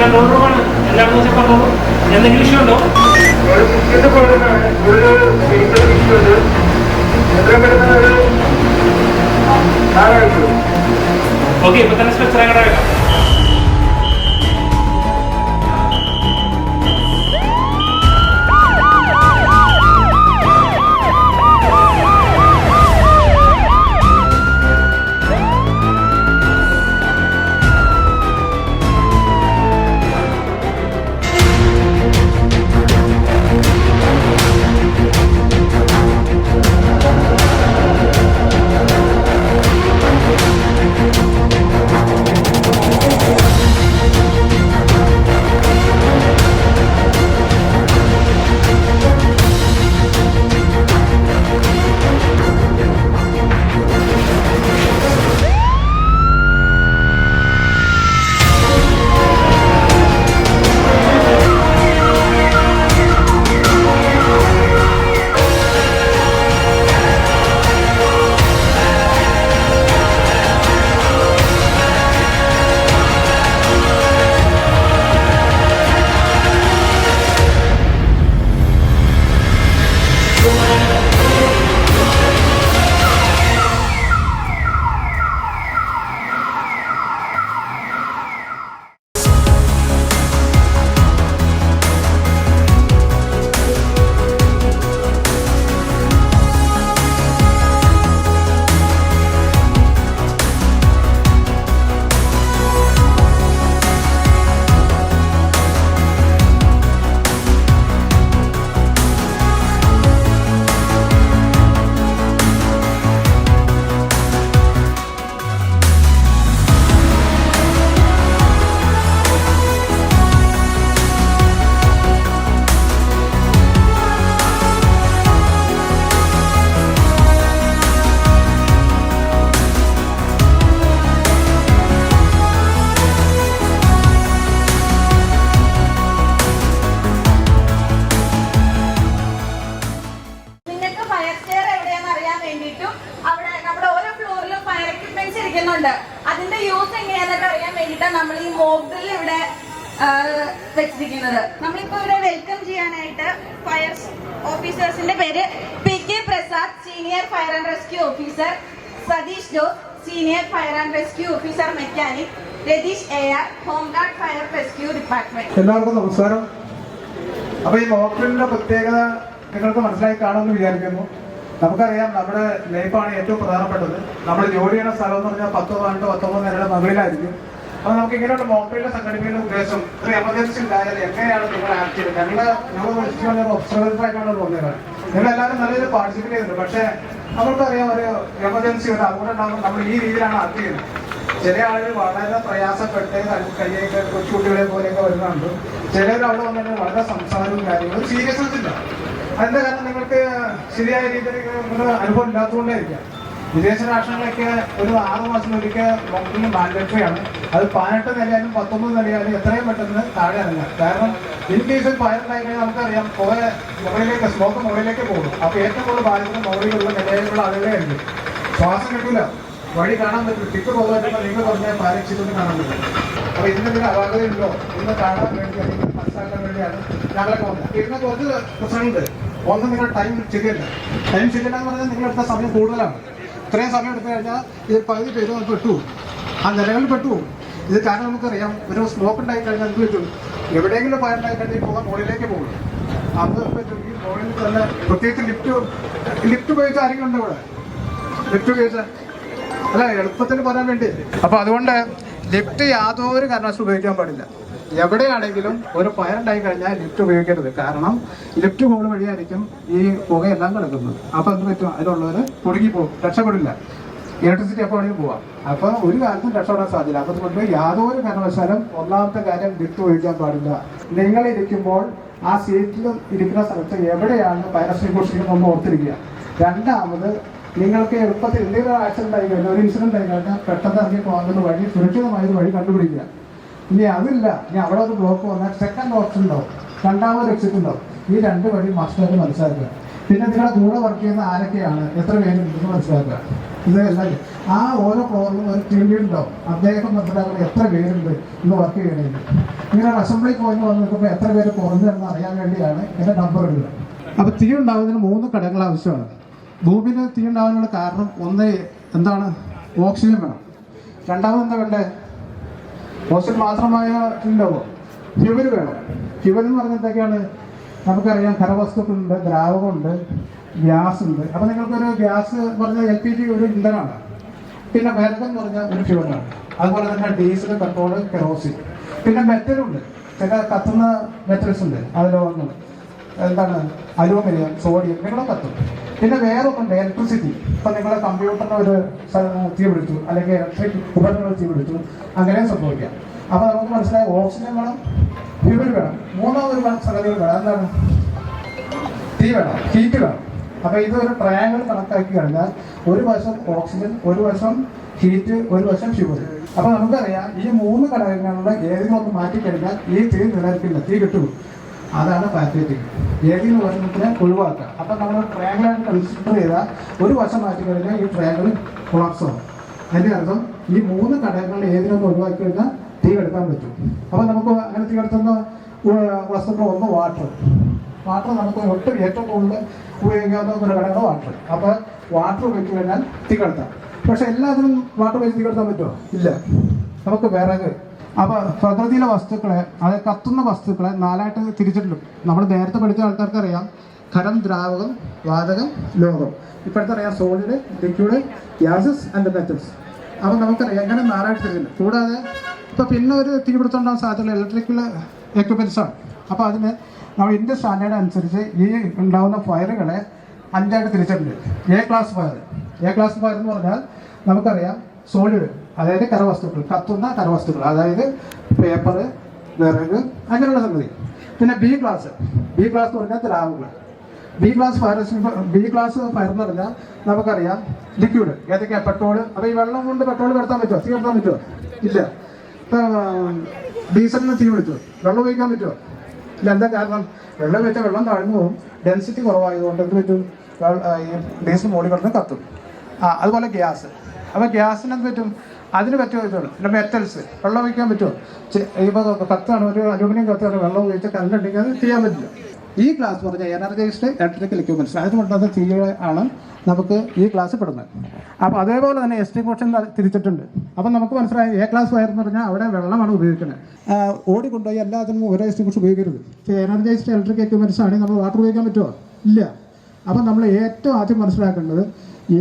Control റൂമാണ്. എന്താണെന്ന് വെച്ചാൽ പറഞ്ഞോളൂ. എന്തെങ്കിലും ഇഷ്യൂ ഉണ്ടോ? ഓക്കെ, ഇപ്പൊ തന്നെ സ്ട്രെച്ചർ അങ്ങോട്ട് വെക്കാം. അതിന്റെ യൂസ് എങ്ങനെയാണെന്നൊക്കെ അറിയാൻ വേണ്ടിയിട്ടാണ് നമ്മൾ ഈ മോക്ക് ഡ്രിൽ ഇവിടെ വെച്ചിരിക്കുന്നത്. നമ്മളിപ്പോ ഇവിടെ വെൽക്കം ചെയ്യാനായിട്ട് ഫയർ ഓഫീസേഴ്സിന്റെ പേര് PK Prasad, senior fire and rescue officer, Satheesh Jose, senior fire and rescue officer mechanic, Ratheesh AR, home guard fire rescue department. എല്ലാവർക്കും നമസ്കാരം. അപ്പൊ ഈ മോക്ക് ഡ്രില്ലിന്റെ പ്രത്യേകത നിങ്ങൾക്ക് മനസ്സിലായി കാണുമെന്ന് വിചാരിക്കുന്നു. നമുക്കറിയാം, നമ്മുടെ ലൈഫാണ് ഏറ്റവും പ്രധാനപ്പെട്ടത്. നമ്മൾ ജോലി ചെയ്യുന്ന സ്ഥലം എന്ന് പറഞ്ഞാൽ 10, 12, 19 നിലയുടെ മുകളിലായിരിക്കും. അപ്പൊ നമുക്ക് ഇങ്ങനെയുള്ള മോക്ക് ഡ്രില്ലിന്റെ സംഘടിപ്പിക്കുന്ന ഉദ്ദേശം ഒരു എമർജൻസി ഉണ്ടായാൽ എങ്ങനെയാണ് നിങ്ങൾ ആക്ട് ചെയ്യുന്നത്. ഞങ്ങൾ ഒബ്സർവേറ്ററായിട്ടാണ് തോന്നിയത്. നിങ്ങൾ എല്ലാവരും നല്ല രീതിയിൽ പാർട്ടിസിപ്പേറ്റ് ചെയ്തിട്ടുണ്ട്. പക്ഷേ നമുക്കറിയാം, ഒരു എമർജൻസി ഒരു അതുകൊണ്ട് ഉണ്ടാകുമ്പോൾ നമ്മൾ ഈ രീതിയിലാണ് ആക്ട് ചെയ്യുന്നത്. ചില ആളുകൾ വളരെ പ്രയാസപ്പെട്ട് കയ്യൊക്കെ കൊച്ചുകുട്ടികളെ പോലെയൊക്കെ വരുന്നുണ്ട്. ചിലർ അവിടെ വന്നിട്ട് വളരെ സംസാരവും കാര്യങ്ങളും സീരിയസ്നെസ് ഇല്ല. അതിന്റെ കാരണം നിങ്ങൾക്ക് ശരിയായ രീതിയിൽ അനുഭവം ഇല്ലാത്തതുകൊണ്ടായിരിക്കാം. വിദേശ രാഷ്ട്രങ്ങളൊക്കെ ഒരു 6 മാസത്തിലൊരിക്കൽ മോക്ക് മാൻഡേറ്ററി ആണ്. അത് 18 നിലയാലും 19 നിലയാലും എത്രയും പെട്ടെന്ന് താഴെ ഇറങ്ങാം. കാരണം ഇൻ കേസിൽ ഫയർ ഉണ്ടായി കഴിഞ്ഞാൽ നമുക്കറിയാം, മുകളിലേക്ക് സ്മോക്ക് മുകളിലേക്ക് പോകും. അപ്പോൾ ഏറ്റവും കൂടുതൽ ബാധിക്കുന്ന മുകളിലുള്ള നിലയിലുള്ള ആളുകളായിരിക്കും. ശ്വാസം കിട്ടില്ല, വഴി കാണാൻ പറ്റും. ടിക്ക് പോകാൻ നിങ്ങൾ പറഞ്ഞാൽ ഫയർ എക്സിഡന്റ് കാണാൻ പറ്റും. അപ്പോൾ ഇതിനെന്തെങ്കിലും അപാകതയുണ്ടോ എന്ന് കാണാൻ വേണ്ടി അല്ലെങ്കിൽ മനസ്സിലാക്കാൻ വേണ്ടിയാണ് ഞങ്ങളൊക്കെ വന്നത്. ഇതിന് കുറച്ച് പ്രശ്നമുണ്ട്. ഒന്ന്, നിങ്ങൾ ടൈം ശരിയല്ല. ടൈം ശരിയല്ല എന്ന് പറഞ്ഞാൽ നിങ്ങളെടുത്ത സമയം കൂടുതലാണ്. ഇത്രയും സമയം എടുത്തു കഴിഞ്ഞാൽ ഇത് പകുതി പേര് നമുക്ക് പെട്ടുപോകും, ആ നിലകളിൽ പെട്ടുപോകും. ഇത് കാരണം നമുക്കറിയാം, ഒരു സ്മോക്ക് ഉണ്ടായി കഴിഞ്ഞാൽ എന്ത് പറ്റും, എവിടെയെങ്കിലും ഫയർ ഉണ്ടായി കഴിഞ്ഞാൽ പോകാൻ മുകളിലേക്ക് പോകും. അത് പറ്റും. ഈ മുകളിൽ തന്നെ പ്രത്യേകിച്ച് ലിഫ്റ്റ് ഉപയോഗിച്ച ആരെങ്കിലും ഉണ്ട് ഇവിടെ? ലിഫ്റ്റ് ഉപയോഗിച്ച അല്ല, എളുപ്പത്തിൽ പറയാൻ വേണ്ടി. അപ്പോൾ അതുകൊണ്ട് ലിഫ്റ്റ് യാതൊരു കാരണവശാലും ഉപയോഗിക്കാൻ പാടില്ല. എവിടെയാണെങ്കിലും ഒരു ഫയർ ഉണ്ടായി കഴിഞ്ഞാൽ ലിഫ്റ്റ് ഉപയോഗിക്കരുത്. കാരണം ലിഫ്റ്റ് ഹോൾ വഴിയായിരിക്കും ഈ പുകയെല്ലാം കിടക്കുന്നത്. അപ്പോൾ എന്ത് പറ്റും, അതിലുള്ളവർ കുടുങ്ങിപ്പോകും, രക്ഷപ്പെടില്ല. ഇലക്ട്രിസിറ്റി അപ്പോൾ വേണമെങ്കിൽ പോവാം. അപ്പോൾ ഒരു കാലത്തും രക്ഷപ്പെടാൻ സാധ്യത. അപ്പോൾ അതുകൊണ്ട് യാതൊരു കാരണവശാലും ഒന്നാമത്തെ കാര്യം ലിഫ്റ്റ് ഉപയോഗിക്കാൻ പാടില്ല. നിങ്ങളിരിക്കുമ്പോൾ ആ സീറ്റിൽ ഇരിക്കുന്ന സ്ഥലത്ത് എവിടെയാണ് ഫയർ എക്സ്റ്റിംഗ്വിഷർ ഒന്ന് ഓർത്തിരിക്കുക. രണ്ടാമത്, നിങ്ങൾക്ക് എളുപ്പത്തിൽ എന്തെങ്കിലും ആക്സിഡന്റ് ആയി കഴിഞ്ഞാൽ, ഒരു ഇൻസിഡന്റ് ആയി കഴിഞ്ഞാൽ പെട്ടെന്ന് ഇറങ്ങി പോകുന്ന വഴി, സുരക്ഷിതമായൊരു വഴി കണ്ടുപിടിക്കുക. ഇനി അതില്ല, ഇനി അവിടെ ഒരു ബ്ലോക്ക് വന്നാൽ സെക്കൻഡ് ഓപ്ഷൻ ഉണ്ടാവും, രണ്ടാമത് എക്സിറ്റ് ഉണ്ടാവും. ഈ 2 വഴി മസ്റ്റായിട്ട് മനസ്സിലാക്കുക. പിന്നെ നിങ്ങളുടെ കൂടെ വർക്ക് ചെയ്യുന്ന ആരൊക്കെയാണ്, എത്ര പേരുണ്ടെന്ന് മനസ്സിലാക്കുക. ഇതെല്ലാം ആ ഓരോ ഫ്ലോറിലും ഒരു ടീം ലീഡ് ഉണ്ടാവും. അദ്ദേഹം മനസ്സിലാക്കുന്നത് എത്ര പേരുണ്ട് ഇന്ന് വർക്ക് ചെയ്യണമെങ്കിൽ. ഇങ്ങനെ ഒരു അസംബ്ലി പോയിന്റ് വന്ന് നിൽക്കുമ്പോൾ എത്ര പേര് കുറഞ്ഞെന്ന് അറിയാൻ വേണ്ടിയാണ് എൻ്റെ നമ്പർ ഇടുക. അപ്പോൾ തീ ഉണ്ടാകുന്നതിന് 3 ഘടകങ്ങൾ ആവശ്യമാണ്. ഭൂമിയിൽ തീ ഉണ്ടാകാനുള്ള കാരണം ഒന്ന് എന്താണ്? ഓക്സിജൻ വേണം. രണ്ടാമത് എന്താ വേണ്ടേ? ഓക്സിജൻ മാത്രമായ ഉണ്ടാവുമോ? ഫ്യൂവൽ വേണം. ഫ്യൂവൽ എന്ന് പറഞ്ഞാൽ എന്തൊക്കെയാണ്? നമുക്കറിയാം ഖരവസ്തുക്കളുണ്ട്, ദ്രാവകമുണ്ട്, ഗ്യാസ് ഉണ്ട്. അപ്പോൾ നിങ്ങൾക്കൊരു ഗ്യാസ് പറഞ്ഞാൽ LPG ഒരു ഇന്ധനമാണ്. പിന്നെ വെർഗം എന്ന് പറഞ്ഞാൽ ഒരു ഫ്യൂവലാണ്. അതുപോലെ തന്നെ ഡീസൽ, പെട്രോൾ, കെറോസിൻ. പിന്നെ മെറ്റലുണ്ട്, ചില കത്തുന്ന മെറ്റൽസ് ഉണ്ട്, അത് ലോഹങ്ങൾ. എന്താണ്? അലൂമിനിയം, സോഡിയം, നിങ്ങളെ കത്തും. പിന്നെ വേറെ ഉണ്ട് ഇലക്ട്രിസിറ്റി. ഇപ്പം നിങ്ങളുടെ കമ്പ്യൂട്ടറിന് ഒരു തീ പിടിച്ചു, അല്ലെങ്കിൽ ഇലക്ട്രിക് ഉപകരണങ്ങൾ തീ പിടിച്ചു, അങ്ങനെ സംഭവിക്കാം. അപ്പോൾ നമുക്ക് മനസ്സിലായി ഓക്സിജൻ വേണം, ഫ്യൂവൽ വേണം, മൂന്നാമതൊരു സംഗതികൾ വേണം. എന്താണ്? തീ വേണം, ഹീറ്റ് വേണം. അപ്പോൾ ഇതൊരു ട്രയാങ്കിൾ കണക്കാക്കി കഴിഞ്ഞാൽ ഒരു വശം ഓക്സിജൻ, ഒരു വശം ഹീറ്റ്, ഒരു വശം ഫ്യൂവൽ. അപ്പോൾ നമുക്കറിയാം ഈ 3 ഘടകങ്ങളുടെ ഏതെങ്കിലും ഒന്ന് മാറ്റിക്കഴിഞ്ഞാൽ ഈ തീ നിലനിൽക്കില്ല, തീ കിട്ടും. അതാണ് പാറ്റേറ്റിംഗ്. ഏതെങ്കിലും ഒരെണ്ണത്തിനെ ഒഴിവാക്കുക. അപ്പം നമ്മൾ ട്രയാങ്കിളായിട്ട് കൺസിഡർ ചെയ്താൽ ഒരു വശം മാറ്റിക്കഴിഞ്ഞാൽ ഈ ട്രയാങ്കിൾ കൊളാപ്സ് ആവും. അതിൻ്റെ അർത്ഥം ഈ 3 ഘടകങ്ങളിൽ ഏതിനൊന്ന് ഒഴിവാക്കി കഴിഞ്ഞാൽ തീ കെടുക്കാൻ പറ്റും. അപ്പം നമുക്ക് അങ്ങനെ തീ കെടുത്തുന്ന വസ്തുക്കൾ ഒന്ന് വാട്ടർ. വാട്ടർ നമുക്ക് ഏറ്റവും കൂടുതൽ ഉപയോഗിക്കാവുന്ന ഒരു ഘടകമാണ് വാട്ടർ. അപ്പോൾ വാട്ടർ ഉപയോഗിച്ച് കഴിഞ്ഞാൽ തീ കെടുത്താം. പക്ഷെ എല്ലാത്തിനും വാട്ടർ ഉപയോഗിച്ച് തീ കെടുത്താൻ പറ്റുമോ? ഇല്ല. നമുക്ക് വിറക്. അപ്പോൾ പ്രകൃതിയിലെ വസ്തുക്കളെ, അത് കത്തുന്ന വസ്തുക്കളെ 4ആയിട്ട് തിരിച്ചിട്ടുണ്ട്. നമ്മൾ നേരത്തെ പഠിച്ച ആൾക്കാർക്ക് അറിയാം, ഖരം, ദ്രാവകം, വാതകം, ലോഹം. ഇപ്പോഴത്തെ അറിയാം solid, liquid, gases and metals. അപ്പോൾ നമുക്കറിയാം എങ്ങനെ 4ആയിട്ട് തിരിച്ചിട്ടുണ്ട്. കൂടാതെ ഇപ്പോൾ പിന്നെ ഒരു തീപിടുത്തമുണ്ടാകാൻ സാധ്യതയുള്ള ഇലക്ട്രിക്കൽ എക്യുപ്മെൻറ്റ്സ് ആണ്. അപ്പോൾ അതിന് നമ്മൾ ഇന്ത്യൻ സ്റ്റാൻഡേർഡ് അനുസരിച്ച് ഈ ഉണ്ടാകുന്ന ഫയറുകളെ 5ആയിട്ട് തിരിച്ചിട്ടുണ്ട്. A class fire. A class fire എന്ന് പറഞ്ഞാൽ നമുക്കറിയാം സോളിഡ്, അതായത് കരവസ്തുക്കൾ, കത്തുന്ന കരവസ്തുക്കൾ, അതായത് പേപ്പർ, വിറക്, അങ്ങനെയുള്ള സംഗതി. പിന്നെ ബി ക്ലാസ്. ബി ക്ലാസ് എന്ന് പറഞ്ഞാൽ ദ്രാവകങ്ങൾ. ബി ക്ലാസ് ഫയർ എന്ന് പറഞ്ഞാൽ നമുക്കറിയാം ലിക്വിഡ്, ഏതൊക്കെയാണ്? പെട്രോൾ. അപ്പോൾ ഈ വെള്ളം കൊണ്ട് പെട്രോൾ കടത്താൻ പറ്റുമോ? തീ കടത്താൻ പറ്റുമോ? ഇല്ല. ഇപ്പോൾ ഡീസലിന് തീ പിടിച്ചു, വെള്ളം ഉപയോഗിക്കാൻ പറ്റുമോ? ഇല്ല. എന്താ കാരണം? വെള്ളം വെച്ചാൽ വെള്ളം താഴ്ന്നു പോകും. ഡെൻസിറ്റി കുറവായതുകൊണ്ട് എന്ത് പറ്റും? ഈ ഡീസൽ മോളിൽ കിടന്ന് കത്തും. അതുപോലെ ഗ്യാസ്. അപ്പോൾ ഗ്യാസിന് എന്ത് പറ്റും? അതിന് പറ്റുമോ? ഇതുള്ളൂ. പിന്നെ മെറ്റൽസ്, വെള്ളം ഒഴിക്കാൻ പറ്റുമോ? ഇപ്പോൾ കത്താണ്, ഒരു അലൂമിനിയം കത്താണ്, വെള്ളം ഉപയോഗിച്ച് കറണ്ട് ഉണ്ടെങ്കിൽ അത് ചെയ്യാൻ പറ്റില്ല. ഈ ക്ലാസ് പറഞ്ഞാൽ എനർജൈസ്ഡ് ഇലക്ട്രിക്കൽ എക്യുപ്മെൻറ്റ്സ്. അതിനുകൊണ്ടുവന്ന തീ ആണ് നമുക്ക് ഈ ക്ലാസ് പെടുന്നത്. അപ്പോൾ അതേപോലെ തന്നെ എക്സ്റ്റിങ്ക്വിഷൻ തിരിച്ചിട്ടുണ്ട്. അപ്പം നമുക്ക് മനസ്സിലായി എ ക്ലാസ് ഫയർ എന്ന് പറഞ്ഞാൽ അവിടെ വെള്ളമാണ് ഉപയോഗിക്കുന്നത്. ഓടിക്കൊണ്ടുപോയി എല്ലാത്തിനും ഒരേ എക്സ്റ്റിങ്ക്വിഷൻ ഉപയോഗിക്കരുത്. എനർജൈസ്ഡ് ഇലക്ട്രിക് എക്യുപ്മെൻറ്റ്സ് ആണെങ്കിൽ നമ്മൾ വാട്ടർ ഉപയോഗിക്കാൻ പറ്റുമോ? ഇല്ല. അപ്പം നമ്മൾ ഏറ്റവും ആദ്യം മനസ്സിലാക്കേണ്ടത്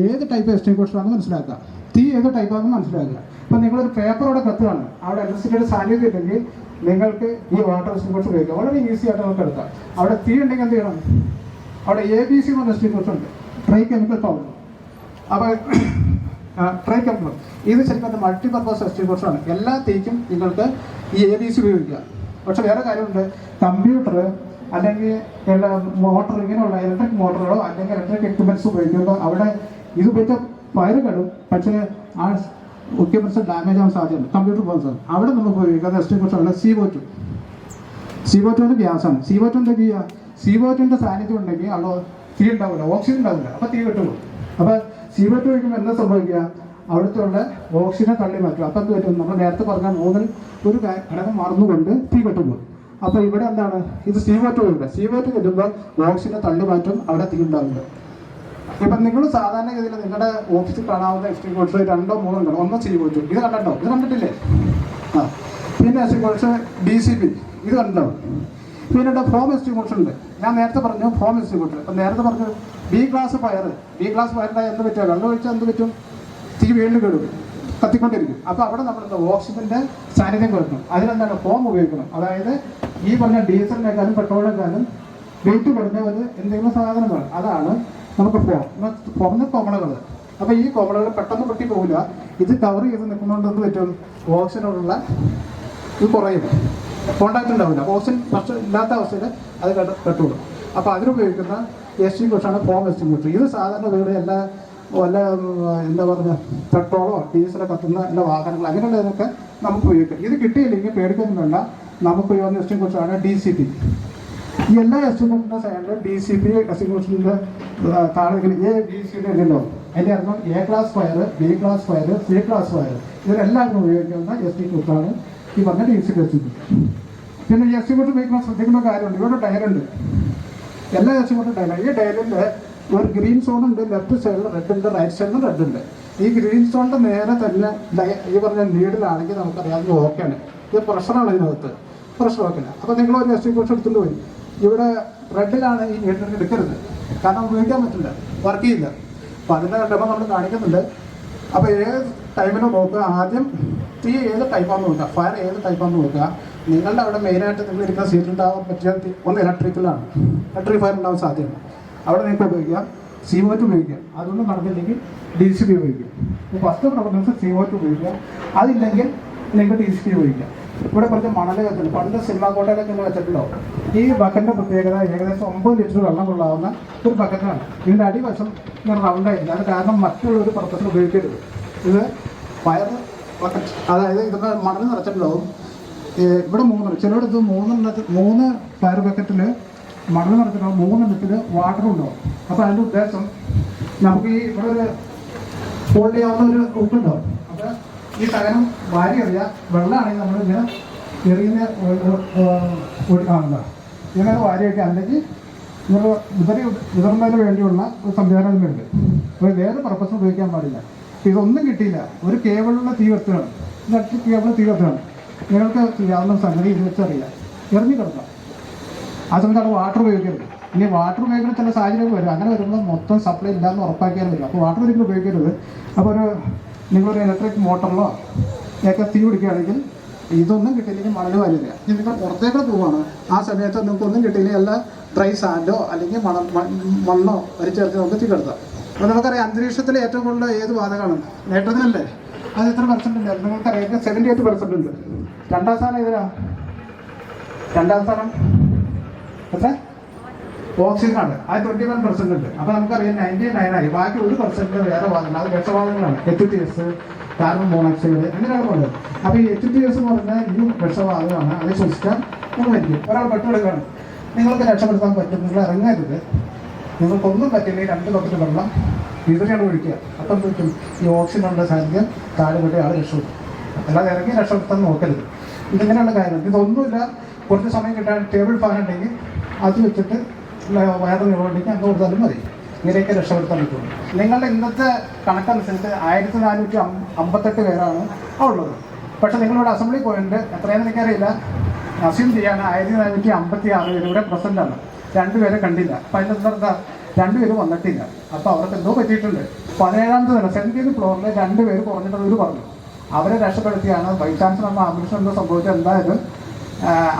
ഏത് ടൈപ്പ് എക്സ്റ്റിങ്ക്വിഷറാണെന്ന് മനസ്സിലാക്കുക. തീ ഏത് ടൈപ്പാണെന്ന് മനസ്സിലാക്കുക. ഇപ്പം നിങ്ങളൊരു പേപ്പറോടെ കത്തുകയാണ്, അവിടെ ഇലക്ട്രിസിറ്റിയുടെ സാന്നിധ്യം ഇല്ലെങ്കിൽ നിങ്ങൾക്ക് ഈ വാട്ടർ എക്സ്റ്റിങ്ക്വിഷർ ഉപയോഗിക്കാം. വളരെ ഈസി ആയിട്ട് നമുക്ക് എടുക്കാം. അവിടെ തീ ഉണ്ടെങ്കിൽ എന്ത് ചെയ്യണം? അവിടെ ABC എന്ന് പറഞ്ഞ എക്സ്റ്റിങ്ക്വിഷർ ഉണ്ട്, ട്രൈ കെമിക്കൽ പൗഡർ. അപ്പോൾ ട്രൈ കെമിക്കൽ ഇത് ശരിക്കും മൾട്ടിപർപ്പസ് എക്സ്റ്റിങ്ക്വിഷറാണ്. എല്ലാ തീക്കും നിങ്ങൾക്ക് ഈ ABC ഉപയോഗിക്കുക. പക്ഷെ വേറെ കാര്യമുണ്ട്, കമ്പ്യൂട്ടർ അല്ലെങ്കിൽ മോട്ടർ, ഇങ്ങനെയുള്ള ഇലക്ട്രിക് മോട്ടറുകളോ അല്ലെങ്കിൽ ഇലക്ട്രിക് എക്യുപ്മെൻറ്റ്സ് ഉപയോഗിക്കുമ്പോൾ അവിടെ ഇത് ഉപയോഗിച്ച ഫയർ കടും, പക്ഷേ ആ എക്യുപ്മെൻറ്റ്സ് ഡാമേജ് ആവാൻ സാധ്യതയുണ്ട്. കമ്പ്യൂട്ടർ പോകുന്ന അവിടെ നമുക്ക് ഉപയോഗിക്കാതെ എക്സ്റ്റിങ്ക്വിഷറാണ് CO2. CO2 ഗ്യാസാണ്. CO2 എന്താ ചെയ്യുക? CO2 സാന്നിധ്യം ഉണ്ടെങ്കിൽ അവിടെ തീ ഉണ്ടാവില്ല, ഓക്സിജൻ ഉണ്ടാവില്ല, അപ്പോൾ തീ കിട്ടുള്ളൂ. അപ്പോൾ CO2 ഒഴിക്കുമ്പോൾ എന്താ സംഭവിക്കുക? അവിടുത്തെ ഉള്ള ഓക്സിജനെ തള്ളി മാറ്റും. അപ്പോൾ എന്ത് പറ്റും? നമ്മൾ നേരത്തെ പറഞ്ഞ 3-ൽ ഒരു ഘടകം മറന്നുകൊണ്ട് തീ കിട്ടുന്നു. അപ്പോൾ ഇവിടെ എന്താണ്? ഇത് CO2 ഉണ്ട്. CO2 കിട്ടുമ്പോൾ ഓക്സിജനെ തള്ളി മാറ്റും, അവിടെ തീ ഉണ്ടാവില്ല. ഇപ്പം നിങ്ങൾ സാധാരണഗതിയിൽ നിങ്ങളുടെ ഓഫീസിൽ കാണാവുന്ന എക്സ്റ്റിങ്ക്വിഷർ 2-3 ഉണ്ടാവും. ഒന്ന് CO2. ഇത് കണ്ടോ? ഇത് കണ്ടിട്ടില്ലേ? പിന്നെ എക്സ്റ്റിങ്ക്വിഷർ DCP, ഇത് കണ്ടോ? പിന്നെ ഫോം എക്സ്റ്റിങ്ക്വിഷർ ഉണ്ട്. ഞാൻ നേരത്തെ പറഞ്ഞു ഫോം എക്സ്റ്റിങ്ക്വിഷർ. അപ്പം നേരത്തെ പറഞ്ഞു B class fire. B class ഫയറിൻ്റെ എന്ത് പറ്റുക? വെള്ളം ഒഴിച്ചാൽ എന്ത് പറ്റും? തീ വീണ്ടും കെടും, കത്തിക്കൊണ്ടിരിക്കും. അപ്പോൾ അവിടെ നമ്മൾ ഓക്സിജൻ്റെ സാന്നിധ്യം കൊടുക്കണം. അതിനെന്താണ്? ഫോം ഉപയോഗിക്കണം. അതായത് ഈ പറഞ്ഞ ഡീസലിനേക്കാളും പെട്രോളിനേക്കാളും വെയിറ്റ് കുറഞ്ഞ ഒരു എന്തെങ്കിലും സാധനം വേണം. അതാണ് നമുക്ക് ഫോമിന് കോമളകൾ. അപ്പോൾ ഈ കോമളകൾ പെട്ടെന്ന് പൊട്ടി പോകില്ല. ഇത് കവർ ചെയ്ത് നിൽക്കുന്നതുകൊണ്ട് എന്ത് പറ്റും? ഓക്സിജനോടുള്ള ഇത് കുറയും, കോണ്ടാക്ട് ഉണ്ടാവില്ല. ഓക്സിജൻ പക്ഷേ ഇല്ലാത്ത അവസ്ഥയിൽ അത് കെട്ടുകൊള്ളും. അപ്പോൾ അതിനുപയോഗിക്കുന്ന എക്സ്റ്റിങ്ക്വിഷറാണ് ഫോം എക്സ്റ്റിങ്ക്വിഷർ. ഇത് സാധാരണ വീട് എല്ലാ എന്താ പറയുക, പെട്രോളോ ഡീസലോ കത്തുന്ന എല്ലാ വാഹനങ്ങൾ അങ്ങനെയുള്ളതിനൊക്കെ നമുക്ക് ഉപയോഗിക്കാം. ഇത് കിട്ടിയില്ലെങ്കിൽ പേടിക്കൊന്നും വേണ്ട, നമുക്ക് ഉപയോഗിക്കുന്ന എക്സ്റ്റിങ്ക്വിഷറാണ് DCP. ഈ എല്ലാ എക്സ്റ്റിങ്ക്വിഷറിൻ്റെ സൈഡിലും DCP എക്സ്റ്റിങ്ക്വിഷറിൻ്റെ താഴെ ABCD ഉണ്ടല്ലോ, അതിൻ്റെ അർത്ഥം A class fire, B class fire, C class fire ഇവരെല്ലാവരും ഉപയോഗിക്കുന്ന എസ് കുട്ടാണ് ഈ പറഞ്ഞ DC എക്സിക്യൂട്ടർ. പിന്നെ ഈ എക്സിക്യൂട്ടർ ഉപയോഗിക്കുമ്പോൾ ശ്രദ്ധിക്കുന്ന കാര്യമുണ്ട്. ഇവിടെ ഡയലുണ്ട്, എല്ലാ എക്സിക്യൂട്ടറും ഡയലാണ്. ഈ ഡയലിൻ്റെ ഒരു ഗ്രീൻ സോൺ ഉണ്ട്, ലെഫ്റ്റ് സൈഡിൽ റെഡ് ഉണ്ട്, റൈറ്റ് സൈഡിൽ റെഡ് ഉണ്ട്. ഈ ഗ്രീൻ സോണിൻ്റെ നേരെ തന്നെ ഈ പറഞ്ഞ നീഡിലാണെങ്കിൽ നമുക്കറിയാം ഓക്കെയാണ്. ഇത് പ്രഷറാണ് ഇതിനകത്ത്, പ്രഷർ ഓക്കെയാണ്. അപ്പോൾ നിങ്ങൾ ഒരു എക്സിക്യൂട്ടർ എടുത്തുകൊണ്ട് പോയി ഇവിടെ റെഡിലാണ് ഈ നീഡിൽ എടുക്കരുത്, കാരണം ഉപയോഗിക്കാൻ പറ്റില്ല, വർക്ക് ചെയ്യില്ല. അപ്പോൾ അതിൻ്റെ ഡെമോ നമ്മൾ കാണിക്കുന്നുണ്ട്. അപ്പോൾ ഏത് ടൈമിലും നോക്കുക, ആദ്യം തീ ഏത് ടൈപ്പാണെന്ന് നോക്കുക, ഫയർ ഏത് ടൈപ്പാണെന്ന് നോക്കുക. നിങ്ങളുടെ അവിടെ മെയിനായിട്ട് നിങ്ങൾ ഇരിക്കുന്ന സീറ്റ് ഉണ്ടാകാൻ പറ്റിയ ഒന്ന് ഇലക്ട്രിക്കലാണ്, ഇലക്ട്രിക് ഫയർ ഉണ്ടാകാൻ സാധ്യതയാണ്. അവിടെ നിങ്ങൾക്ക് ഉപയോഗിക്കാം. CO2 ഉപയോഗിക്കാം. അതൊന്നും നടന്നില്ലെങ്കിൽ DCP ഉപയോഗിക്കാം. ഫസ്റ്റ് പ്രിഫറൻസ് CO2 ഉപയോഗിക്കാം. അതില്ലെങ്കിൽ നിങ്ങൾക്ക് DCP ഉപയോഗിക്കാം. ഇവിടെ കുറച്ച് മണൽ വെച്ചിട്ടുണ്ട്, പണ്ട് സിനിമാ കോട്ടയിലൊക്കെ വെച്ചിട്ടുണ്ടോ. ഈ ബക്കറ്റിൻ്റെ പ്രത്യേകത ഏകദേശം 9 ലിറ്റർ വെള്ളം കൊള്ളാവുന്ന ഒരു ബക്കറ്റാണ്. ഇതിൻ്റെ അടിവശം ഇങ്ങനെ റൗണ്ടായിരിക്കും. അത് കാരണം മറ്റുള്ളൊരു പർപ്പസിൽ ഉപയോഗിക്കരുത്. ഇത് ഫയർ ബക്കറ്റ്, അതായത് ഇതൊക്കെ മണൽ നിറച്ചിട്ടുണ്ടാവും. ഇവിടെ 3 ചിലയിടത്ത് 3 ഫയർ ബക്കറ്റിൽ മണൽ നിറച്ചിട്ടുണ്ടാവും, 3 വാട്ടറും ഉണ്ടാവും. അപ്പോൾ അതിൻ്റെ ഉദ്ദേശം നമുക്ക് ഈ ഇവിടെ ഒരു ഹോൾഡ് ചെയ്യാവുന്ന ഒരു ഉപ്പുണ്ടാവും. അപ്പോൾ ഈ സാധനം വാരി എറിയാം, വെള്ളമാണെങ്കിൽ നമ്മളിങ്ങനെ എറിയുന്ന ഇങ്ങനെ വാരി വയ്ക്കുക. അല്ലെങ്കിൽ വിതറുന്നതിന് വേണ്ടിയുള്ള ഒരു സംവിധാനം ഇതിനുണ്ട്. അപ്പോൾ വേറെ പർപ്പസ് ഉപയോഗിക്കാൻ പാടില്ല. ഇതൊന്നും കിട്ടിയില്ല, ഒരു കേബിളിലുള്ള തീ കത്തുകയാണ്, ഇലക്ട്രിക് കേബിളിൽ തീ കത്തുകയാണ്. നിങ്ങൾക്ക് ചെയ്യാവുന്ന സംഗതി ഇത് വെച്ചറിയാം, എറിഞ്ഞു കിടക്കാം. ആ സമയത്ത് അവിടെ വാട്ടർ ഉപയോഗിക്കരുത്. ഇനി വാട്ടർ ഉപയോഗിക്കുന്ന ചില സാഹചര്യങ്ങൾ വരും. അങ്ങനെ വരുമ്പോൾ മൊത്തം സപ്ലൈ ഇല്ലാന്ന് ഉറപ്പാക്കിയാൽ വരും. അപ്പോൾ വാട്ടർ ഒരിക്കലും ഉപയോഗിക്കരുത്. അപ്പോൾ നിങ്ങളൊരു ഇലക്ട്രിക് മോട്ടറിലോ ഒക്കെ തീ പിടിക്കുകയാണെങ്കിൽ ഇതൊന്നും കിട്ടിയില്ലെങ്കിൽ മണൽ വരില്ല. ഇനി നിങ്ങൾ പുറത്തേക്ക് പോവുകയാണ്, ആ സമയത്ത് നിങ്ങൾക്ക് ഒന്നും കിട്ടിയില്ലെങ്കിൽ എല്ലാ ഡ്രൈ സാൻഡോ അല്ലെങ്കിൽ മണ്ണോ വരിച്ചേർത്ത് നമുക്ക് തീ കിടത്താം. അപ്പോൾ നമുക്കറിയാം അന്തരീക്ഷത്തിൽ ഏറ്റവും കൂടുതൽ ഏത് വാതകമാണ്? നൈട്രജനല്ലേ? അത് എത്ര % ഉണ്ട്? നിങ്ങൾക്കറിയാം 78% ഉണ്ട്. രണ്ടാം സ്ഥാനം ഏതിനാ? രണ്ടാം സ്ഥാനം എത്ര? ഓക്സിജനാണ്. അത് 21% ഉണ്ട്. അപ്പോൾ നമുക്കറിയാം 99 ആയി. ബാക്കി 1% വേറെ വാതകങ്ങൾ, അത് വിഷവാതകങ്ങളാണ്. HTS, കാർബൺ മോണോക്സൈഡ്, അങ്ങനെയാണ് പോകുന്നത്. അപ്പോൾ ഈ HTS എന്ന് പറഞ്ഞാൽ ഈ വിഷവാതകമാണ്. അത് ശ്വസിക്കാൻ നമ്മൾ മരിക്കും. ഒരാൾ പെട്ടെടുക്കുകയാണ്, നിങ്ങൾക്ക് രക്ഷപ്പെടുത്താൻ പറ്റും. നിങ്ങൾ ഇറങ്ങരുത്. നിങ്ങൾക്കൊന്നും പറ്റില്ലെങ്കിൽ 2 ബക്കറ്റ് വെള്ളം ഇതിനെയാണ് ഒഴിക്കുക. അപ്പം പറ്റും ഈ ഓക്സിജനുള്ള സാന്നിധ്യം താഴെ കൂട്ടി ആൾ രക്ഷപ്പെടും. അല്ലാതെ ഇറങ്ങി രക്ഷപ്പെടുത്താൻ നോക്കരുത്. ഇതിങ്ങനെയുള്ള കാര്യം. ഇതൊന്നുമില്ല, കുറച്ച് സമയം കിട്ടാൻ ടേബിൾ ഫാൻ ഉണ്ടെങ്കിൽ അത് വെച്ചിട്ട് വയറ് നിർവഹിക്കാൻ അങ്ങ് കൊടുത്താലും മതി. ഇങ്ങനെയൊക്കെ രക്ഷപ്പെടുത്താൻ പറ്റുള്ളൂ. നിങ്ങളുടെ ഇന്നത്തെ കണക്കനുസരിച്ച് 1458 പേരാണ് ഉള്ളത്. പക്ഷേ നിങ്ങളിവിടെ അസംബ്ലി പോയിന്റ് എത്രയാണെന്ന് എനിക്കറിയില്ല, അസ്യൂം ചെയ്യാണ് 1456 പേര് ഇവിടെ പ്രസൻ്റാണ്. 2 പേരെ കണ്ടില്ല. അപ്പം അതിൻ്റെ എന്താ 2 പേര് വന്നിട്ടില്ല. അപ്പോൾ അവർക്ക് എന്തോ പറ്റിയിട്ടുണ്ട്. 17ാമത്തെ നില 17th ഫ്ലോറിൽ 2 പേര് കുറഞ്ഞിട്ട് പറഞ്ഞു. അവരെ രക്ഷപ്പെടുത്തിയാണ്. ബൈ ചാൻസ് നമ്മൾ ആംബുലൻസ് എന്തോ സംഭവിച്ചാൽ എന്തായാലും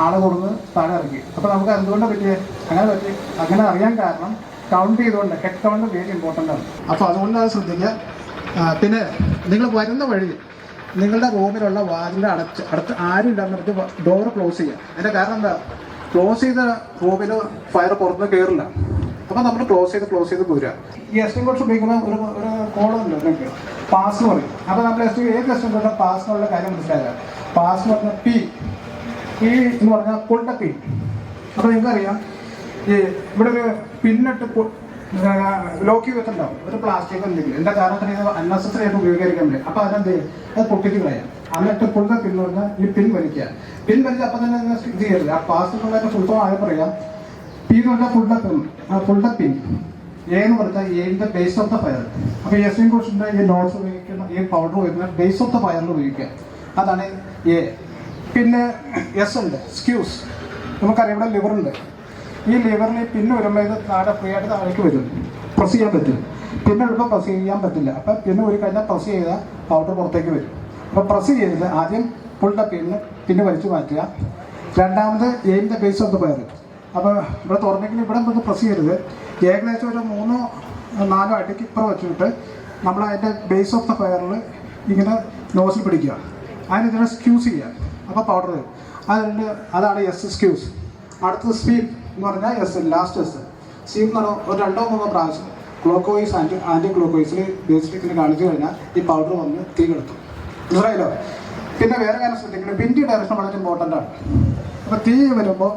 ആളെ കൊടുന്ന് താഴെ ഇറക്കി. അപ്പോൾ നമുക്ക് എന്തുകൊണ്ടാണ് പറ്റിയത്? അങ്ങനെ അറിയാൻ കാരണം കൗണ്ട് ചെയ്തുകൊണ്ട് ഹെഡ് കൗണ്ട് വെരി ഇമ്പോർട്ടൻ്റ് ആണ്. അപ്പോൾ അതുകൊണ്ട് അത് ശ്രദ്ധിക്കുക. പിന്നെ നിങ്ങൾ വരുന്ന വഴി നിങ്ങളുടെ റൂമിലുള്ള വാതിലിൻ്റെ അടുത്ത് ആരും ഇല്ലാന്നിടത്ത് ഡോർ ക്ലോസ് ചെയ്യുക. അതിൻ്റെ കാരണം എന്താ? ക്ലോസ് ചെയ്ത റൂമിൽ ഫയർ പുറത്ത് കയറില്ല. അപ്പോൾ നമ്മൾ ക്ലോസ് ചെയ്ത് പോരുക. ഈ എസ്റ്റിംഗ്വിഷർ ഉപയോഗിക്കുന്ന ഒരു കോഡുണ്ട് നിങ്ങൾക്ക്, പാസ് എന്ന് പറയും. അപ്പോൾ നമ്മൾ ഏത് എസ്റ്റിംഗ്വിഷർ പാസ് എന്നുള്ള കാര്യം മനസ്സിലാക്കുക. പാസ് എന്ന് പറഞ്ഞാൽ P എന്ന് പറഞ്ഞാൽ പുൾ പി. അപ്പോൾ നിങ്ങൾക്കറിയാം ഈ ഇവിടെ ഒരു പിന്നിട്ട് ലോക്ക് ചെയ്തിട്ടുണ്ടാവും ഒരു പ്ലാസ്റ്റിക് എന്തെങ്കിലും. എൻ്റെ കാരണത്തിന് ഇത് അൺനെസസറി ആയിട്ട് ഉപയോഗിക്കാൻ പറ്റില്ല. അപ്പോൾ അതിനെന്ത് ചെയ്യും? അത് പൊട്ടിച്ച് കളയാം. എന്നിട്ട് പുൾ പിൻ എന്ന് പറഞ്ഞാൽ ഈ പിൻ വലിക്കുക. പിൻ വലിച്ച് അപ്പം തന്നെ ഇത് ചെയ്യരുത്. ആ പാസ് എന്നുള്ളതിന് ഫുൾ ഫോം ആയി പറയാം. P എന്ന് പറഞ്ഞാൽ ഫുൾ പിൻ. A എന്ന് പറഞ്ഞാൽ എയിൻ്റെ ബേസ് ഓഫ് ദ ഫയർ. അപ്പോൾ ഈ എസ്റ്റിംഗ്വിഷറിൻ്റെ ഈ നോട്ട്സ് ഉപയോഗിക്കുന്ന ഈ പൗഡർ ഉപയോഗിക്കുന്ന ബേസ് ഓഫ് ദ ഫയറിൽ ഉപയോഗിക്കുക. അതാണ് A. പിന്നെ S ഉണ്ട്, സ്ക്യൂസ്. നമുക്കറിയാം ഇവിടെ ലിവറുണ്ട്. ഈ ലിവറിൽ പിന്നെ വരുമ്പോൾ ഇത് താഴെ ഫ്രീ ആയിട്ട് താഴേക്ക് വരും, പ്രസ് ചെയ്യാൻ പറ്റും. പിന്നെ എളുപ്പം പ്രസ് ചെയ്യാൻ പറ്റില്ല. അപ്പം പിന്നെ ഒരു കഴിഞ്ഞാൽ പ്രസ് ചെയ്താൽ പൗഡർ പുറത്തേക്ക് വരും. അപ്പോൾ പ്രസ് ചെയ്ത് ആദ്യം പുള്ളിൻ്റെ പിന്നെ വലിച്ചു മാറ്റുക. രണ്ടാമത് എയിൻ്റെ ബേസ് ഓഫ് ദ ഫയർ. അപ്പോൾ ഇവിടെ തുറന്നെങ്കിൽ ഇവിടെ നമുക്ക് പ്രസ് ചെയ്യരുത്. ഏകദേശം ഒരു 3-4 അടിക്ക് ഇപ്പുറം വെച്ചിട്ട് നമ്മൾ അതിൻ്റെ ബേസ് ഓഫ് ദ ഫയറിൽ ഇങ്ങനെ നോസിൽ പിടിക്കുക. അതിന് സ്ക്യൂസ് ചെയ്യുക. അപ്പോൾ പൗഡർ വരും. അതാണ് S സ്ക്യൂസ്. അടുത്തത് സ്വീപ്പ് എന്ന് പറഞ്ഞാൽ S, ലാസ്റ്റ് S. സ്വീപ്പ് എന്ന് പറഞ്ഞാൽ ഒരു 2-3 പ്രാവശ്യം ക്ലോക്ക് വൈസ് ആൻറ്റി ക്ലോക്ക് വൈസിൽ ബേസിക്കിന് കാണിച്ചു കഴിഞ്ഞാൽ ഈ പൗഡർ വന്ന് തീ കെടുത്തും. മനസ്സിലായല്ലോ? പിന്നെ വേറെ കാര്യം ശ്രദ്ധിക്കുന്നത് വിൻഡ് ഡയറക്ഷൻ വളരെ ഇമ്പോർട്ടൻ്റ് ആണ്. അപ്പോൾ തീ വരുമ്പോൾ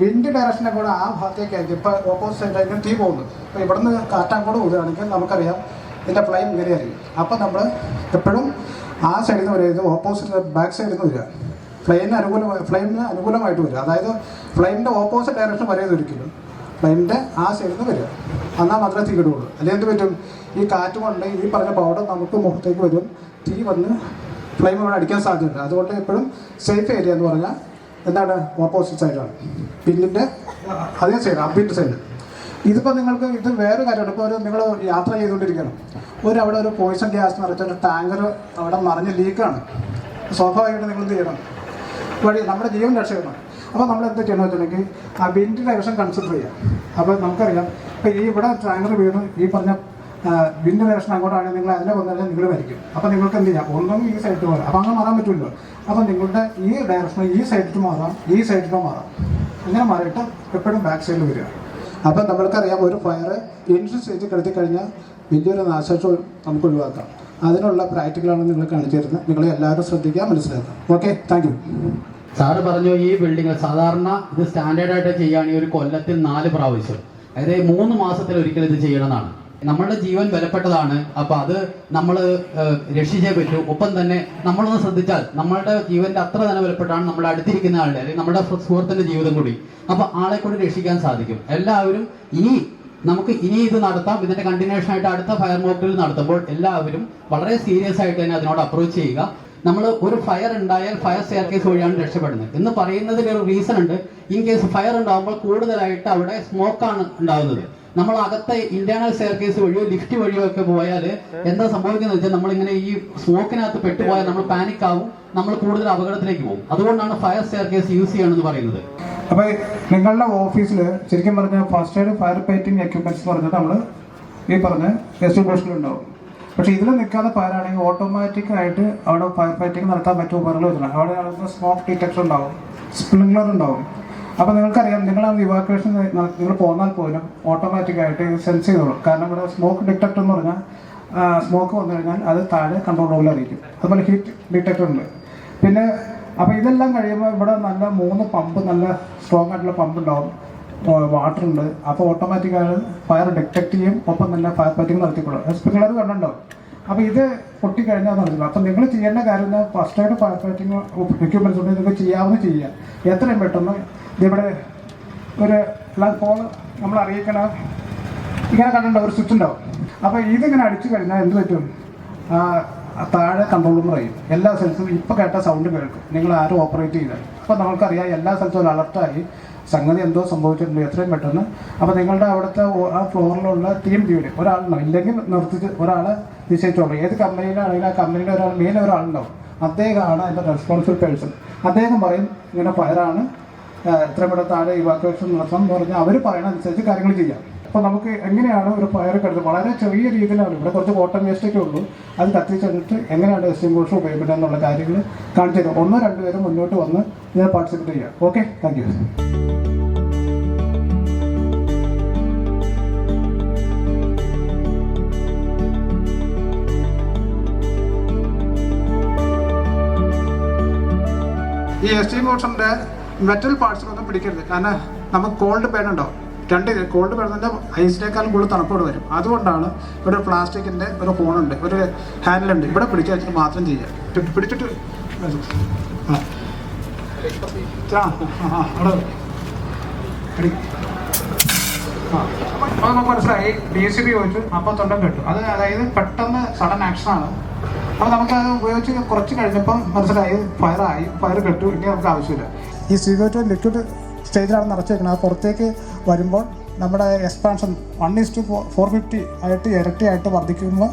വിൻഡ് ഡയറക്ഷനെ കൂടെ ആ ഭാഗത്തേക്കായിരിക്കും. ഇപ്പോൾ ഓപ്പോസിറ്റ് സൈഡിലായിരിക്കും തീ പോകുന്നത്. അപ്പോൾ ഇവിടെ നിന്ന് കാറ്റാൻ കൂടെ പോകുകയാണെങ്കിൽ നമുക്കറിയാം ഇതിൻ്റെ ഫ്ലെയിം ഇങ്ങനെയായിരിക്കും. അപ്പോൾ നമ്മൾ എപ്പോഴും ആ സൈഡിൽ നിന്ന് വരിക, ഇത് ഓപ്പോസിറ്റ് ബാക്ക് സൈഡിൽ നിന്ന് വരിക, ഫ്ലെയിമിന് അനുകൂലമായിട്ട് വരിക. അതായത് ഫ്ലെയിമിൻ്റെ ഓപ്പോസിറ്റ് ഡയറക്ഷൻ വരരുത് ഒരിക്കലും, ഫ്ലെയിമിൻ്റെ ആ സൈഡിൽ നിന്ന് വരിക. എന്നാൽ മാത്രമേ തീ കിടുകയുള്ളൂ. അല്ലെങ്കിൽ എന്ത് പറ്റും, ഈ കാറ്റ് കൊണ്ട് ഈ പറഞ്ഞ പൗഡർ നമുക്ക് മുഖത്തേക്ക് വരും, തീ വന്ന് ഫ്ലെയിം ഇവിടെ അടിക്കാൻ സാധ്യതയുണ്ട്. അതുകൊണ്ട് എപ്പോഴും സേഫ് ഏരിയ എന്ന് പറഞ്ഞാൽ എന്താണ്, ഓപ്പോസിറ്റ് സൈഡാണ്, പിന്നിൻ്റെ അതേ സൈഡ്, അപ്പിൻ്റെ സൈഡ്. ഇതിപ്പോൾ നിങ്ങൾക്ക് ഇത് വേറെ കാര്യമാണ്. ഇപ്പോൾ നിങ്ങൾ യാത്ര ചെയ്തുകൊണ്ടിരിക്കണം, അവിടെ ഒരു പോയിസൺ ഗ്യാസ് നിറച്ചൊരു ടാങ്കർ അവിടെ മറിഞ്ഞ് ലീക്കാണ്. സ്വാഭാവികമായിട്ട് നിങ്ങൾ എന്ത് ചെയ്യണം, വഴി നമ്മുടെ ജീവൻ രക്ഷപ്പെടണം. അപ്പോൾ നമ്മൾ എന്ത് ചെയ്യണമെന്ന് വെച്ചിട്ടുണ്ടെങ്കിൽ ആ വിൻഡ് ഡയറക്ഷൻ കൺസിഡർ ചെയ്യാം. അപ്പോൾ നമുക്കറിയാം, ഇപ്പോൾ ഈ ഇവിടെ ടാങ്കർ വീണ് ഈ പറഞ്ഞ വിൻഡ് ഡയറക്ഷൻ അങ്ങോട്ടാണെങ്കിൽ നിങ്ങൾ അതിനെ വന്നാൽ നിങ്ങൾ മരിക്കും. അപ്പോൾ നിങ്ങൾക്ക് എന്ത് ചെയ്യാം, ഒന്നും ഈ സൈഡിൽ മാറാം. അപ്പോൾ അങ്ങനെ മാറാൻ പറ്റുമല്ലോ. അപ്പോൾ നിങ്ങളുടെ ഈ ഡയറക്ഷൻ ഈ സൈഡിൽ മാറാം, ഈ സൈഡിൽ മാറാം, അങ്ങനെ മാറിയിട്ട് എപ്പോഴും ബാക്ക് സൈഡിൽ വരിക. അപ്പം നമ്മൾക്കറിയാം, ഒരു ഫയർ ഇനിഷ്യൽ സ്റ്റേജിൽ കിടത്തി കഴിഞ്ഞാൽ വലിയൊരു നാശനഷ്ടം നമുക്ക് ഒഴിവാക്കാം. അതിനുള്ള പ്രാക്ടിക്കലാണ് നിങ്ങൾ കാണിച്ചു തരുന്നത്. നിങ്ങൾ എല്ലാവരും ശ്രദ്ധിക്കുക, മനസ്സിലാക്കാം. Okay, thank you. സാറ് പറഞ്ഞു ഈ ബിൽഡിംഗ് സാധാരണ ഇത് സ്റ്റാൻഡേർഡായിട്ട് ചെയ്യുകയാണെങ്കിൽ ഒരു കൊല്ലത്തിൽ 4 പ്രാവശ്യം, അതായത് 3 മാസത്തിൽ ഒരിക്കൽ ഇത് ചെയ്യണമെന്നാണ്. നമ്മളുടെ ജീവൻ വിലപ്പെട്ടതാണ്. അപ്പോൾ അത് നമ്മൾ രക്ഷിച്ചേ പറ്റൂ. ഒപ്പം തന്നെ നമ്മളൊന്ന് ശ്രദ്ധിച്ചാൽ നമ്മളുടെ ജീവന്റെ അത്ര തന്നെ വിലപ്പെട്ടാണ് നമ്മുടെ അടുത്തിരിക്കുന്ന ആളുടെ, അല്ലെങ്കിൽ നമ്മുടെ സുഹൃത്തിന്റെ ജീവിതം കൂടി. അപ്പോൾ ആളെ കൂടി രക്ഷിക്കാൻ സാധിക്കും. എല്ലാവരും നമുക്ക് ഇനി ഇത് നടത്താം. ഇതിന്റെ കണ്ടിന്യൂഷൻ ആയിട്ട് അടുത്ത ഫയർ മോക്കിൽ നടത്തുമ്പോൾ എല്ലാവരും വളരെ സീരിയസ് ആയിട്ട് തന്നെ അതിനോട് അപ്രോച്ച് ചെയ്യുക. നമ്മൾ ഒരു ഫയർ ഉണ്ടായാൽ ഫയർ സ്റ്റെയർ കേസ് വഴിയാണ് രക്ഷപ്പെടുന്നത് എന്ന് പറയുന്നതിൽ ഒരു റീസൺ ഉണ്ട്. ഇൻ കേസ് ഫയർ ഉണ്ടാകുമ്പോൾ കൂടുതലായിട്ട് അവിടെ സ്മോക്കാണ് ഉണ്ടാകുന്നത്. നമ്മൾ അകത്തെ ഇന്റേണൽ സ്റ്റെയർ കേസ് വഴിയോ ലിഫ്റ്റ് വഴിയോ ഒക്കെ പോയാൽ എന്താ സംഭവിക്കുന്നത് വെച്ചാൽ നമ്മളിങ്ങനെ ഈ സ്മോക്കിനകത്ത് പെട്ടുപോയാൽ നമ്മൾ പാനിക് ആവും, നമ്മൾ കൂടുതൽ അപകടത്തിലേക്ക് പോകും. അതുകൊണ്ടാണ് ഫയർ സ്റ്റെയർ കേസ് യൂസ് ചെയ്യണമെന്ന് പറയുന്നത്. അപ്പോൾ നിങ്ങളുടെ ഓഫീസിൽ ശരിക്കും പറഞ്ഞാൽ first aid fire fighting equipments എന്ന് പറഞ്ഞാൽ നമ്മൾ ഈ പറഞ്ഞ എസ്റ്റിബോഷനിലുണ്ടാവും. പക്ഷേ ഇതിൽ നിൽക്കാതെ ഫയറാണെങ്കിൽ ഓട്ടോമാറ്റിക് ആയിട്ട് അവിടെ ഫയർ ഫൈറ്റിംഗ് നടത്താൻ പറ്റുമോ പറഞ്ഞു വെച്ചാൽ അവിടെ സ്മോക്ക് ഡിറ്റക്ടർ ഉണ്ടാവും, സ്പ്രിംഗ്ലർ ഉണ്ടാവും. അപ്പോൾ നിങ്ങൾക്കറിയാം, നിങ്ങളാണ് ഇവാക്യുവേഷൻ നിങ്ങൾ പോന്നാൽ പോലും ഓട്ടോമാറ്റിക്കായിട്ട് ഇത് സെൻസ് ചെയ്തോളും. കാരണം ഇവിടെ സ്മോക്ക് ഡിറ്റക്ടർ എന്ന് പറഞ്ഞാൽ സ്മോക്ക് വന്നു കഴിഞ്ഞാൽ അത് താഴെ കൺട്രോൾ റൂമിൽ അറിയിക്കും. അതുപോലെ ഹീറ്റ് ഡിറ്റക്ടർ ഉണ്ട്. പിന്നെ അപ്പോൾ ഇതെല്ലാം കഴിയുമ്പോൾ ഇവിടെ നല്ല 3 പമ്പ്, നല്ല സ്ട്രോങ് ആയിട്ടുള്ള പമ്പ് ഉണ്ടാവും, വാട്ടർ ഉണ്ട്. അപ്പോൾ ഓട്ടോമാറ്റിക്കായിട്ട് ഫയർ ഡിറ്റക്ട് ചെയ്യും. ഒപ്പം തന്നെ ഫയർ ഫൈറ്റിംഗ് നടത്തിക്കൊള്ളും. സ്പ്രിംഗ്ലർ കണ്ടുണ്ടാവും. അപ്പോൾ ഇത് പൊട്ടിക്കഴിഞ്ഞാൽ നടക്കില്ല. അപ്പം നിങ്ങൾ ചെയ്യേണ്ട കാര്യം ഫസ്റ്റ് ആയിട്ട് ഫയർ ഫൈറ്റിംഗ് എക്യുപ്മെൻറ്റ്സ് ഉണ്ട്, നിങ്ങൾക്ക് ചെയ്യാവുന്ന ചെയ്യുക. എത്രയും പെട്ടെന്ന് ഇവിടെ ഒരു ഫോൺ നമ്മൾ അറിയിക്കണ ഇങ്ങനെ കണ്ടിട്ടുണ്ടോ, ഒരു സ്വിച്ച് ഉണ്ടാവും. അപ്പോൾ ഇതിങ്ങനെ അടിച്ചു കഴിഞ്ഞാൽ എന്ത് പറ്റും, താഴെ കൺട്രോൾ റൂം പറയും. എല്ലാ സ്ഥലത്തും ഇപ്പോൾ കേട്ട സൗണ്ട് കേൾക്കും, നിങ്ങൾ ആരും ഓപ്പറേറ്റ് ചെയ്താൽ. അപ്പോൾ നമുക്കറിയാം എല്ലാ സ്ഥലത്തും ഒരു അലർട്ടായി സംഗതി എന്തോ സംഭവിച്ചിട്ടുണ്ട് എത്രയും പെട്ടെന്ന്. അപ്പോൾ നിങ്ങളുടെ അവിടുത്തെ ആ ഫ്ലോറിലുള്ള ടീം ലീഡ് ഒരാളുണ്ടാവും, ഇല്ലെങ്കിൽ നിർത്തിച്ച് ഒരാളെ നിശ്ചയിച്ചോളൂ. ഏത് കമ്പനിയിലാണെങ്കിലും ആ കമ്പനിയുടെ മെയിൻ ഒരാളുണ്ടാവും. അദ്ദേഹമാണ് അതിൻ്റെ റെസ്പോൺസിബിൾ പേഴ്സൺ. അദ്ദേഹം പറയും ഇങ്ങനെ ഫയറാണ്, എത്രയും പെട്ടെന്ന് താഴെ ഇവാക്യുവേഷൻ നടത്തണം എന്ന് പറഞ്ഞാൽ അവർ പറയുന്ന അനുസരിച്ച് കാര്യങ്ങൾ ചെയ്യാം. അപ്പോൾ നമുക്ക് എങ്ങനെയാണ് ഒരു ഫയർ കരുതുന്നത്, വളരെ ചെറിയ രീതിയിലാണ്, ഇവിടെ കുറച്ച് കോട്ടൺ വേസ്റ്റൊക്കെ ഉള്ളൂ, അത് കത്തിച്ചെന്നിട്ട് എങ്ങനെയാണ് എക്സ്റ്റിംഗ്വിഷർ ഉപയോഗിക്കുന്നത് എന്നുള്ള കാര്യങ്ങൾ കാണിച്ചു തരും. 1-2 പേരും മുന്നോട്ട് വന്ന് ഞാൻ പാർട്ടിസിപ്പേറ്റ് ചെയ്യാം. Okay, thank you. ഈ എക്സ്റ്റിംഗ്വിഷറിൻ്റെ മെറ്റൽ പാർട്സിലൊന്നും പിടിക്കരുത്. കാരണം നമുക്ക് കോൾഡ് പേൻ ഉണ്ടാവും. കോൾഡ് പേനത്തിൻ്റെ ഐസിനേക്കാളും കൂടുതൽ തണുപ്പോട് വരും. അതുകൊണ്ടാണ് ഇവിടെ പ്ലാസ്റ്റിക്കിൻ്റെ ഒരു ഹോണുണ്ട്, ഒരു ഹാൻഡിലുണ്ട്, ഇവിടെ പിടിച്ചു വെച്ചിട്ട് മാത്രം ചെയ്യുക. പിടിച്ചിട്ട് അപ്പോൾ നമുക്ക് മനസ്സിലായി DCB ചോദിച്ചു, അപ്പോൾ തൊണ്ടം കെട്ടു. അതായത് പെട്ടെന്ന് സഡൻ ആക്ഷനാണ്. അപ്പോൾ നമുക്കത് ഉപയോഗിച്ച് കുറച്ച് കഴിഞ്ഞപ്പോൾ മനസ്സിലായി ഫയർ കെട്ടു, ഇനി നമുക്ക് ആവശ്യമില്ല. ഈ CO2 ലിക്വിഡ് സ്റ്റേജിലാണ് നിറച്ച് വെക്കുന്നത്. അത് പുറത്തേക്ക് വരുമ്പോൾ നമ്മുടെ എക്സ്പാൻഷൻ 1:450 ആയിട്ട് ഇരട്ടിയായിട്ട് വർദ്ധിക്കുമ്പോൾ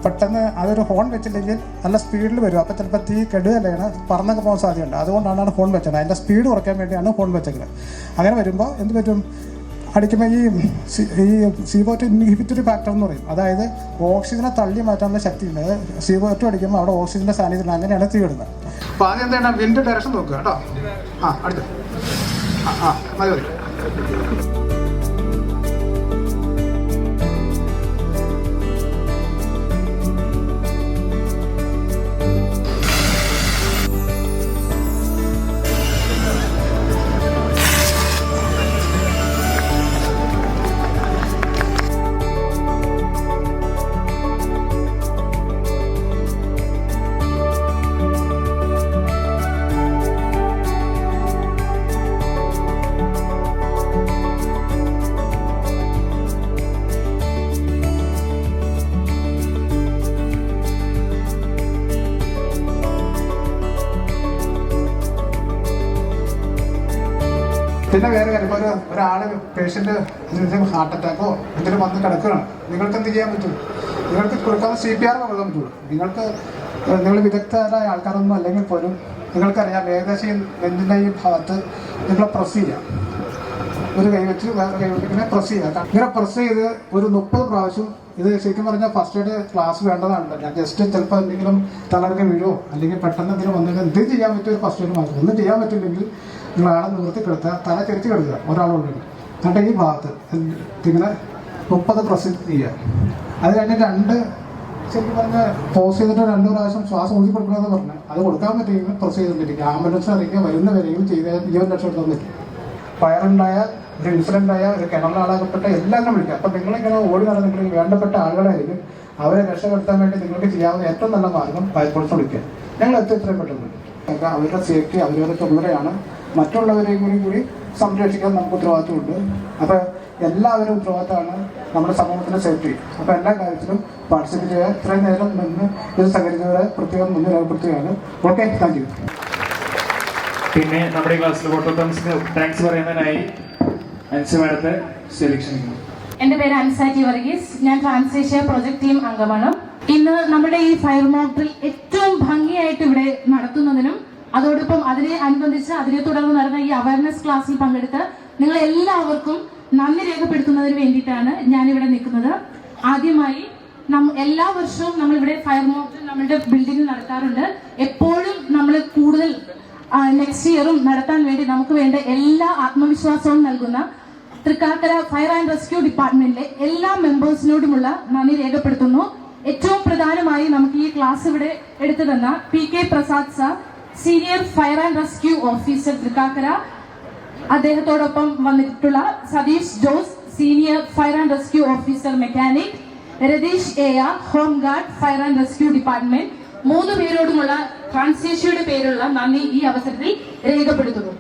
പെട്ടെന്ന് അതൊരു ഹോൺ വെച്ചില്ലെങ്കിൽ നല്ല സ്പീഡിൽ വരും. അപ്പോൾ ചിലപ്പോൾ തീ കെടുകയാണ്, പറന്നൊക്കെ പോകാൻ സാധ്യതയുണ്ട്. അതുകൊണ്ടാണ് ഹോൺ വെച്ചത്. അതിൻ്റെ സ്പീഡ് കുറയ്ക്കാൻ വേണ്ടിയാണ് ഹോൺ വെച്ചേക്കുന്നത്. അങ്ങനെ വരുമ്പോൾ എന്ത് പറ്റും, അടിക്കുമ്പോൾ ഈ CO2 ഇൻഹിബിറ്ററി ഫാക്ടർ എന്ന് പറയും. അതായത് ഓക്സിജനെ തള്ളി മാറ്റാനുള്ള ശക്തിയുണ്ട്. CO2 അടിക്കുമ്പോൾ അവിടെ ഓക്സിജൻ്റെ സാന്നിധ്യം, അങ്ങനെയാണ് തീ ഇടുന്നത്. അപ്പോൾ ആദ്യം എന്താണ്, വിൻഡ് ഡയറക്ഷൻ നോക്കുക കേട്ടോ. അടുത്ത് മതി. പിന്നെ വേറെ കാര്യം, ഇപ്പോൾ ഒരാൾ പേഷ്യൻ്റ് ഹാർട്ട് അറ്റാക്കോ എന്തെങ്കിലും വന്ന് കിടക്കുകയാണ്, നിങ്ങൾക്ക് എന്ത് ചെയ്യാൻ പറ്റും? നിങ്ങൾക്ക് കൊടുക്കാവുന്ന CPR കൊടുക്കാൻ പറ്റുള്ളൂ. നിങ്ങൾ വിദഗ്ധരായ ആൾക്കാരൊന്നും അല്ലെങ്കിൽ പോലും നിങ്ങൾക്കറിയാം ഏകദേശം ഈ നെഞ്ചിൻ്റെ ഈ ഭാഗത്ത് നിങ്ങൾ പ്രസ് ചെയ്യാം, ഒരു കൈ വെച്ച് വേറെ കൈ വെച്ച് ഇങ്ങനെ പ്രസ് ചെയ്യുക. ഇങ്ങനെ പ്രസ് ചെയ്ത് ഒരു 30 പ്രാവശ്യം. ഇത് ശരിക്കും പറഞ്ഞാൽ ഫസ്റ്റ് എയ്ഡ് ക്ലാസ് വേണ്ടതാണ്. ഞാൻ ജസ്റ്റ് ചിലപ്പോൾ എന്തെങ്കിലും തലകൾക്ക് വീഴോ അല്ലെങ്കിൽ പെട്ടെന്ന് എന്തെങ്കിലും വന്നിട്ട് എന്ത് ചെയ്യാൻ പറ്റിയ ഒരു ഫസ്റ്റ് എയ്ഡ് മാത്രം. ഒന്നും ചെയ്യാൻ പറ്റില്ലെങ്കിൽ നിങ്ങൾ ആളെ നിർത്തി കിടത്തുക, തല തിരിച്ച് കിടക്കുക ഒരാളുണ്ടെങ്കിൽ. എന്നിട്ട് ഈ ഭാഗത്ത് ഇങ്ങനെ 30 പ്രസ് ചെയ്യുക. അത് കഴിഞ്ഞ് ശരിക്കും പറഞ്ഞാൽ പോസ് ചെയ്തിട്ട് 2 പ്രാവശ്യം ശ്വാസം ഊതി കൊടുക്കണമെന്ന് പറഞ്ഞാൽ അത് കൊടുക്കാൻ പറ്റിയെങ്കിൽ പ്രസ് ചെയ്തിട്ടിരിക്കുക. ആംബുലൻസ് അറിയിക്കുക, വരുന്നവരെയും ചെയ്ത് ജീവൻ രക്ഷപ്പെടുത്താൻ പറ്റും. ഫയറുണ്ടായ ഒരു ഇൻസിഡൻ്റായ ഒരു കിണറിലാളാകപ്പെട്ട എല്ലാവരും വിളിക്കുക. അപ്പം നിങ്ങളിങ്ങനെ ഓടി നടന്നിട്ടുണ്ടെങ്കിൽ വേണ്ടപ്പെട്ട ആളുകളായിരിക്കും. അവരെ രക്ഷപ്പെടുത്താൻ വേണ്ടി നിങ്ങൾക്ക് ചെയ്യാവുന്ന ഏറ്റവും നല്ല മാർഗം ഫയർഫോഴ്സ് വിളിക്കുക. ഞങ്ങൾ എത്രയും പെട്ടെന്ന് അവരുടെ സേഫ്റ്റി അവരവരുടെ ചുമതലയാണ്. മറ്റുള്ളവരെയും കൂടി സംരക്ഷിക്കാൻ നമുക്ക് ഉത്തരവാദിത്വമുണ്ട്. അപ്പോൾ എല്ലാവരും ഉത്തരവാദിത്തമാണ് നമ്മുടെ സമൂഹത്തിൻ്റെ സേഫ്റ്റി. അപ്പോൾ എല്ലാ കാര്യത്തിലും പാർട്ടിസിപ്പേറ്റ് ചെയ്യുക. ഇത്രയും നേരം നിന്ന് ഇത് സഹകരിച്ചവരെ പ്രത്യേകം മുന്നിൽ രേഖപ്പെടുത്തുകയാണ്. Okay, thank you. പിന്നെ നമ്മുടെ ഈ ക്ലാസ്സിൽ ഫോട്ടോഗ്രാഫ്സിന് താങ്ക്സ് പറയുന്നതിനായി അൻസി മാഡത്തെ ക്ഷണിക്കുന്നു. എന്റെ പേര് അൻസാറ്റി വർഗീസ്. ഞാൻ ട്രാൻസ്ലേഷ്യ പ്രൊജക്ട് ടീം അംഗമാണ്. ഇന്ന് നമ്മുടെ ഈ ഫയർ മോക്ക് ഡ്രിൽ ഏറ്റവും ഭംഗിയായിട്ട് ഇവിടെ നടത്തുന്നതിനും അതോടൊപ്പം അതിനെ അനുബന്ധിച്ച് അതിനെ തുടർന്ന് നടന്ന ഈ അവയർനെസ് ക്ലാസ്സിൽ പങ്കെടുത്ത് നിങ്ങൾ എല്ലാവർക്കും നന്ദി രേഖപ്പെടുത്തുന്നതിന് വേണ്ടിയിട്ടാണ് ഞാനിവിടെ നിൽക്കുന്നത്. ആദ്യമായി എല്ലാ വർഷവും നമ്മളിവിടെ ഫയർ മോക്ക് ഡ്രിൽ നമ്മുടെ ബിൽഡിങ്ങിൽ നടത്താറുണ്ട്. എപ്പോഴും നമ്മൾ കൂടുതൽ നെക്സ്റ്റ് ഇയറും നടത്താൻ വേണ്ടി നമുക്ക് വേണ്ട എല്ലാ ആത്മവിശ്വാസവും നൽകുന്ന തൃക്കാക്കര ഫയർ ആൻഡ് റെസ്ക്യൂ ഡിപ്പാർട്ട്മെന്റിലെ എല്ലാ മെമ്പേഴ്സിനോടുമുള്ള നന്ദി രേഖപ്പെടുത്തുന്നു. ഏറ്റവും പ്രധാനമായി നമുക്ക് ഈ ക്ലാസ് ഇവിടെ എടുത്തു തന്ന PK Prasad sir, senior fire and rescue officer Thrikkakara, അദ്ദേഹത്തോടൊപ്പം വന്നിട്ടുള്ള Satheesh Jose, senior fire and rescue officer mechanic, Ratheesh AR, home guard fire and rescue department, 3 പേരോടുമുള്ള ട്രാൻസ്ലേഷ്യയുടെ പേരുള്ള നന്ദി ഈ അവസരത്തിൽ രേഖപ്പെടുത്തുന്നു.